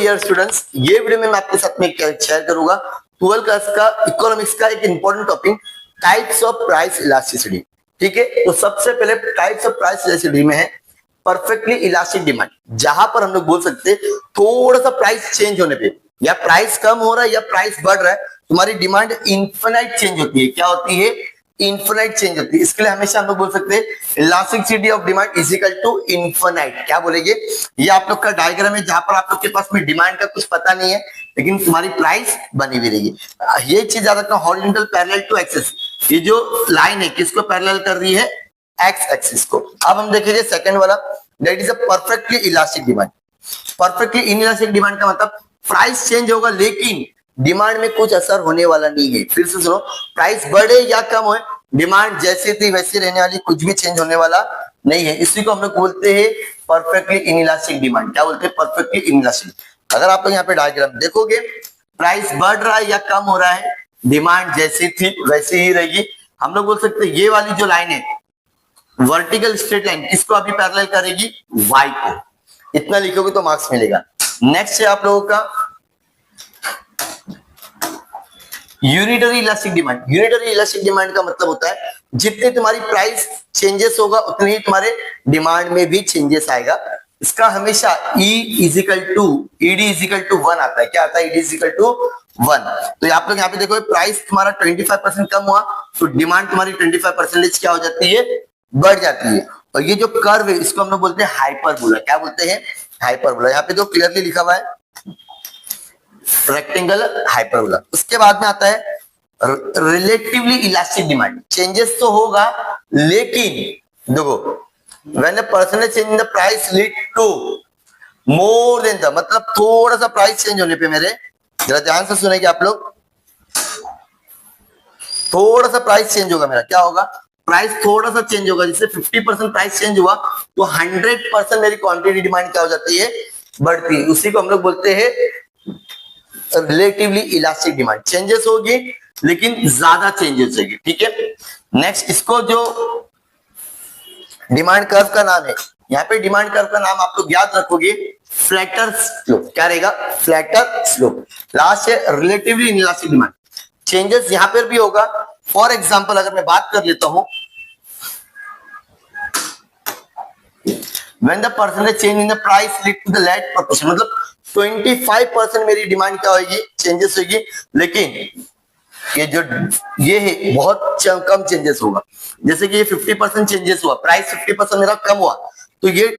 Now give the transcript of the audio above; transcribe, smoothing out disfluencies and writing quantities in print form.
Dear students, ये video में मैं आपके साथ में शेयर करूंगा 12th क्लास का इकोनॉमिक्स का एक important topic types of price elasticity. ठीक है, तो सबसे पहले टाइप्स ऑफ प्राइस इलास्टिसिटी में है परफेक्टली इलास्टिक डिमांड, जहां पर हम लोग बोल सकते हैं थोड़ा सा प्राइस चेंज होने पे या प्राइस कम हो रहा है या प्राइस बढ़ रहा है, तुम्हारी डिमांड इन्फिनाइट चेंज होती है। क्या होती है? इन्फिनाइट चेंज होती है। इसके लिए हमेशा हम लोग बोल सकते हैं elasticity of demand is equal to infinite. क्या बोलेंगे? ये आप लोग का डायग्राम है जहां पर आप लोग के पास में डिमांड का कुछ पता नहीं है लेकिन तुम्हारी प्राइस बनी हुई रहेगी। ये चीज याद रखना, हॉरिजॉन्टल पैरेलल टू एक्सिस, ये जो लाइन है किसको पैरेलल कर रही है? एक्स एक्सिस को। अब हम देखेंगे सेकंड वाला, that is a perfectly elastic demand. Perfectly inelastic demand का मतलब प्राइस चेंज होगा लेकिन डिमांड में कुछ असर होने वाला नहीं है। फिर से सुनो, प्राइस बढ़े या कम हो, डिमांड जैसे थी वैसे रहने वाली, कुछ भी चेंज होने वाला नहीं है। इसी को हम लोग बोलते हैं परफेक्टली इनइलास्टिक डिमांड। क्या बोलते हैं? Perfectly inelastic. अगर आप यहाँ पे डायग्राम देखोगे, प्राइस बढ़ रहा है या कम हो रहा है, डिमांड जैसी थी वैसे ही रहेगी। हम लोग बोल सकते हैं ये वाली जो लाइन है वर्टिकल स्ट्रेट लाइन किसको अभी पैरेलल करेगी? वाई को। इतना लिखोगे तो मार्क्स मिलेगा। नेक्स्ट है आप लोगों का unitary elastic demand. Unitary elastic demand का मतलब होता है जितने तुम्हारी प्राइस चेंजेस होगा उतने ही तुम्हारे डिमांड में भी चेंजेस आएगा। इसका हमेशा E equal to ED equal to 1 आता है। क्या आता है? ED equal to 1। तो आप लोग यहाँ पे देखो, प्राइस तुम्हारा 25% कम हुआ तो डिमांड तुम्हारी 25% क्या हो जाती है? बढ़ जाती है। और ये जो कर्व है इसको हम लोग बोलते हैं हाइपरबोला। क्या बोलते हैं? हाइपरबोला। यहाँ पे जो क्लियरली लिखा हुआ है रेक्टेंगल हाइपरबोला। उसके बाद में आता है रिलेटिवली इलास्टिक डिमांड। चेंजेस तो होगा लेकिन देखो, when the percentage change in the price lead to more than the, मतलब थोड़ा सा प्राइस चेंज होने पे, मेरे जरा ध्यान से सुनेंगे आप लोग, थोड़ा सा प्राइस चेंज होगा मेरा, क्या होगा? प्राइस थोड़ा सा चेंज होगा। जैसे 50% प्राइस चेंज हुआ तो 100% मेरी क्वांटिटी डिमांड क्या हो जाती है? बढ़ती है। उसी को हम लोग बोलते हैं रिलेटिवली इलास्टिक डिमांड। चेंजेस होगी लेकिन ज्यादा चेंजेस होगी। ठीक है, नेक्स्ट, इसको जो डिमांड कर्व का नाम है, यहाँ पे डिमांड कर्व का नाम आप लोग याद रखोगे फ्लैटर स्लोप। क्या रहेगा? Flatter slope. लास्ट है रिलेटिवली इलास्टिक डिमांड। चेंजेस यहां पर भी होगा। फॉर एग्जांपल अगर मैं बात कर लेता हूं, when the percentage change in the price lead to the lag proportion, मतलब 25% मेरी डिमांड क्या होगी? चेंजेस होगी, लेकिन ये जो ये है बहुत कम चेंजेस होगा। जैसे कि ये 50% चेंजेस हुआ, प्राइस 50% मेरा कम हुआ तो ये